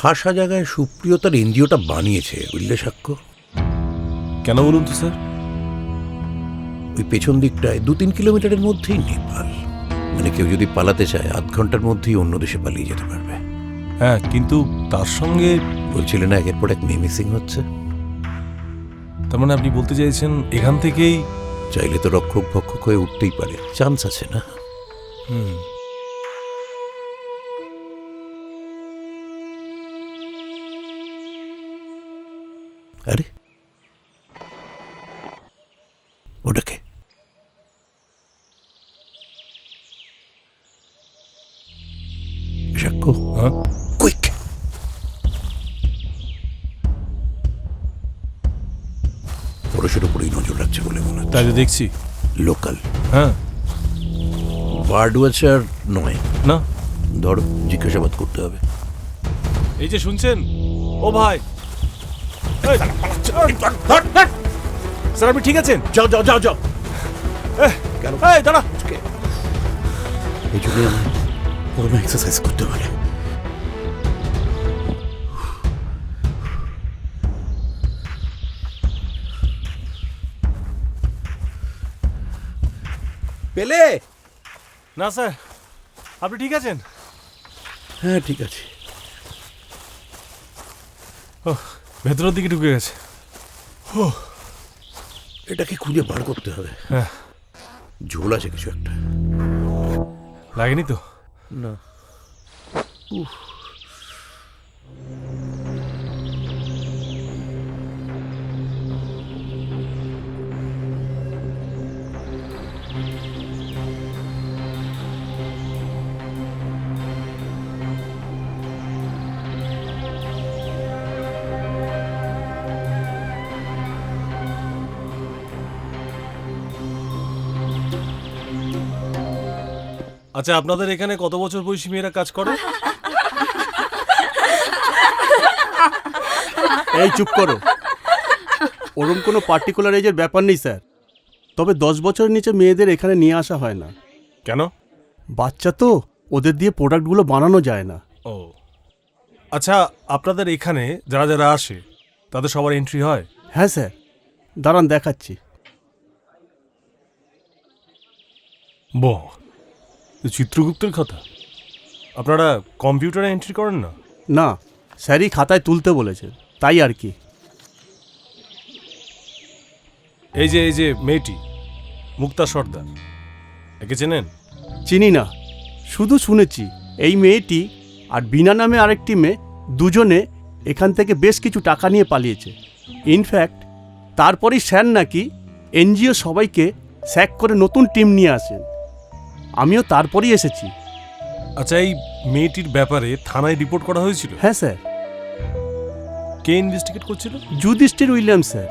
খাসা জায়গায় সুপ্রিয় তার এনজিওটা বানিয়েছে, বুঝলে সাক্ষ্য? কেন বলুন তো স্যার? ওই পেছন দিকটায় 2-3 কিলোমিটারের মধ্যেই নেপাল। মানে কেউ যদি পালাতে চায় 8 ঘন্টার মধ্যেই অন্য দেশে পালিয়ে যেতে পারবে। হ্যাঁ, কিন্তু তার সঙ্গে বলছিলেন না একের পর এক মেয়ে মিসিং হচ্ছে? তার মানে আপনি বলতে চাইছেন এখান থেকেই? চাইলে তো রক্ষক ভক্ষক হয়ে উঠতেই পারে, চান্স আছে না? আরে ওটাকে সাক্ষ্য, হ্যাঁ, কুইক! পরশের উপরেই নজর রাখছে বলে মনে হচ্ছে। তাই তো দেখছি। লোকাল হ্যাঁ, বার্ড ওয়াচার নয়। না, ধরো, জিজ্ঞাসাবাদ করতে হবে। এই যে শুনছেন, ও ভাই, এই, স্যার আপনি ঠিক আছেন? যাও যাও যাও যাও। কেন? এই দাঁড়া। এই জন্য ওরম এক্সারসাইজ করতে পারে। পেলে? না স্যার, আপনি ঠিক আছেন? হ্যাঁ ঠিক আছে। ভেতরের দিকে ঢুকে গেছে। এটাকে খুঁজে বার করতে হবে। হ্যাঁ, ঝোল আছে কিছু একটা। লাগেনি তো? না। আচ্ছা, আপনাদের এখানে কত বছর বয়সী মেয়েরা কাজ করে? এই চুপ করো। ওরম কোনো পার্টিকুলার এজের ব্যাপার নেই স্যার। তবে 10 বছরের নিচে মেয়েদের এখানে নিয়ে আসা হয় না। কেন? বাচ্চা তো, ওদের দিয়ে প্রোডাক্টগুলো বানানো যায় না। ও আচ্ছা, আপনাদের এখানে যারা যারা আসে তাদের সবার এন্ট্রি হয়? হ্যাঁ স্যার, দাঁড়ান দেখাচ্ছি। বাহ, তো চিত্রগুপ্তের কথা। আপনারা কম্পিউটারে এন্ট্রি করেন না? না, স্যারই খাতায় তুলতে বলেছেন, তাই আর কি। এই যে মেয়েটি, মুক্তা সর্দার, একে চেনেন? চিনি না, শুধু শুনেছি এই মেয়েটি আর বিনা নামে আরেকটি মেয়ে দুজনে এখান থেকে বেশ কিছু টাকা নিয়ে পালিয়েছে। ইনফ্যাক্ট তারপরই স্যার নাকি এনজিও সবাইকে স্যাক করে নতুন টিম নিয়ে আসেন। আমিও তারপরই এসেছি। আচ্ছা, এই মেয়েটির ব্যাপারে থানায় রিপোর্ট করা হয়েছিল? হ্যাঁ স্যার, কে ইনভেস্টিগেট করছিল? Yudhishthir William sir.